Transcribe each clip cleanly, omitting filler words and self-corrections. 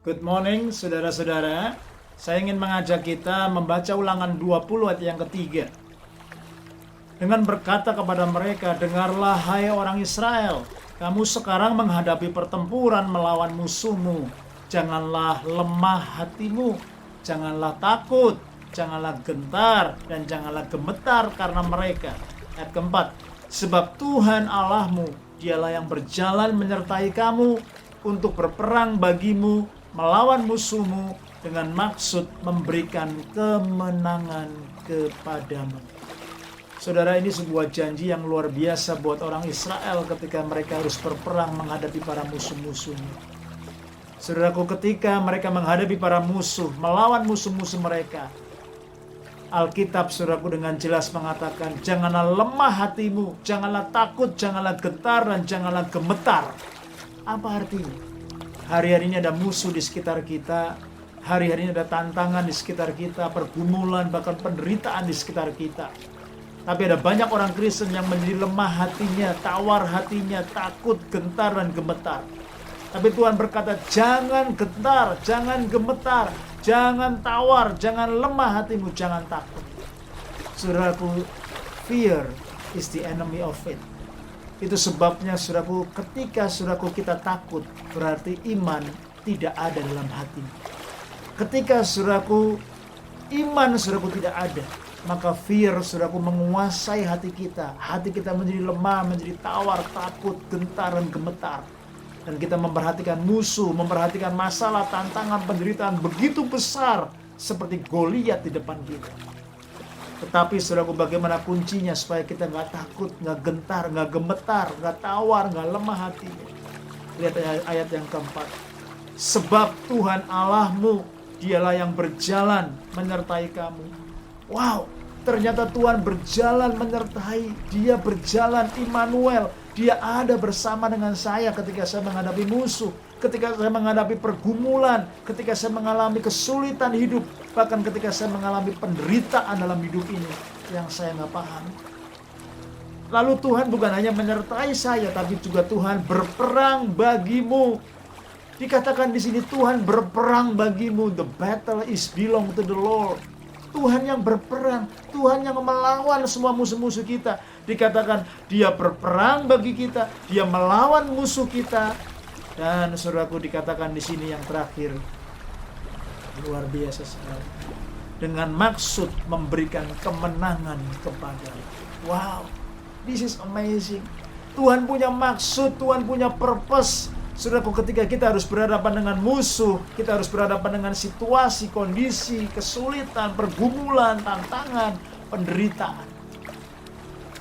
Good morning, saudara-saudara. Saya ingin mengajak kita membaca Ulangan 20 ayat yang ketiga. Dengan berkata kepada mereka, dengarlah hai orang Israel, kamu sekarang menghadapi pertempuran melawan musuhmu. Janganlah lemah hatimu, janganlah takut, janganlah gentar, dan janganlah gemetar karena mereka. Ayat keempat, sebab Tuhan Allahmu, dialah yang berjalan menyertai kamu untuk berperang bagimu, melawan musuhmu dengan maksud memberikan kemenangan kepadamu. Saudara, ini sebuah janji yang luar biasa buat orang Israel ketika mereka harus berperang menghadapi para musuh-musuhnya. Saudaraku, ketika mereka menghadapi para musuh, melawan musuh-musuh mereka, Alkitab, saudaraku, dengan jelas mengatakan, janganlah lemah hatimu, janganlah takut, janganlah gentar, dan janganlah gemetar. Apa artinya? Hari-hari ini ada musuh di sekitar kita, hari-hari ini ada tantangan di sekitar kita, pergumulan, bahkan penderitaan di sekitar kita. Tapi ada banyak orang Kristen yang menjadi lemah hatinya, tawar hatinya, takut, gentar, dan gemetar. Tapi Tuhan berkata, jangan gentar, jangan gemetar, jangan tawar, jangan lemah hatimu, jangan takut. Saudaraku, fear is the enemy of faith. Itu sebabnya, saudaraku, ketika saudaraku kita takut, berarti iman tidak ada dalam hati. Ketika saudaraku, iman saudaraku tidak ada, maka fear saudaraku menguasai hati kita. Hati kita menjadi lemah, menjadi tawar, takut, gentar, dan gemetar. Dan kita memperhatikan musuh, memperhatikan masalah, tantangan, penderitaan begitu besar seperti Goliat di depan kita. Tetapi saudaraku, bagaimana kuncinya supaya kita nggak takut, nggak gentar, nggak gemetar, nggak tawar, nggak lemah hatinya? Lihat ayat yang keempat. Sebab Tuhan Allahmu, dialah yang berjalan menyertai kamu. Wow, ternyata Tuhan berjalan menyertai. Dia berjalan, Immanuel. Dia ada bersama dengan saya ketika saya menghadapi musuh, ketika saya menghadapi pergumulan, ketika saya mengalami kesulitan hidup, bahkan ketika saya mengalami penderitaan dalam hidup ini yang saya nggak paham. Lalu Tuhan bukan hanya menyertai saya, tapi juga Tuhan berperang bagimu. Dikatakan di sini Tuhan berperang bagimu. The battle is belong to the Lord. Tuhan yang berperang, Tuhan yang melawan semua musuh-musuh kita. Dikatakan dia berperang bagi kita, dia melawan musuh kita. Dan saudaraku, dikatakan di sini yang terakhir, luar biasa sekali, dengan maksud memberikan kemenangan kepada. Wow, this is amazing. Tuhan punya maksud, Tuhan punya purpose. Saudaraku, ketika kita harus berhadapan dengan musuh, kita harus berhadapan dengan situasi, kondisi, kesulitan, pergumulan, tantangan, penderitaan.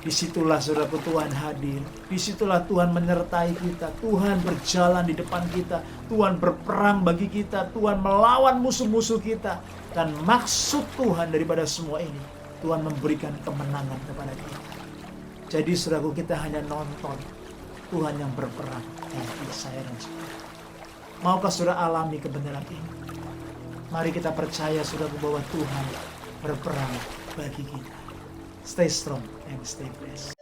Disitulah saudaraku Tuhan hadir. Disitulah Tuhan menyertai kita. Tuhan berjalan di depan kita. Tuhan berperang bagi kita. Tuhan melawan musuh-musuh kita. Dan maksud Tuhan daripada semua ini, Tuhan memberikan kemenangan kepada kita. Jadi saudaraku, kita hanya nonton Tuhan yang berperang bagi saya dan saudara. Maukah saudara alami kebenaran ini? Mari kita percaya saudaraku bahwa Tuhan berperang bagi kita. Stay strong and stay blessed.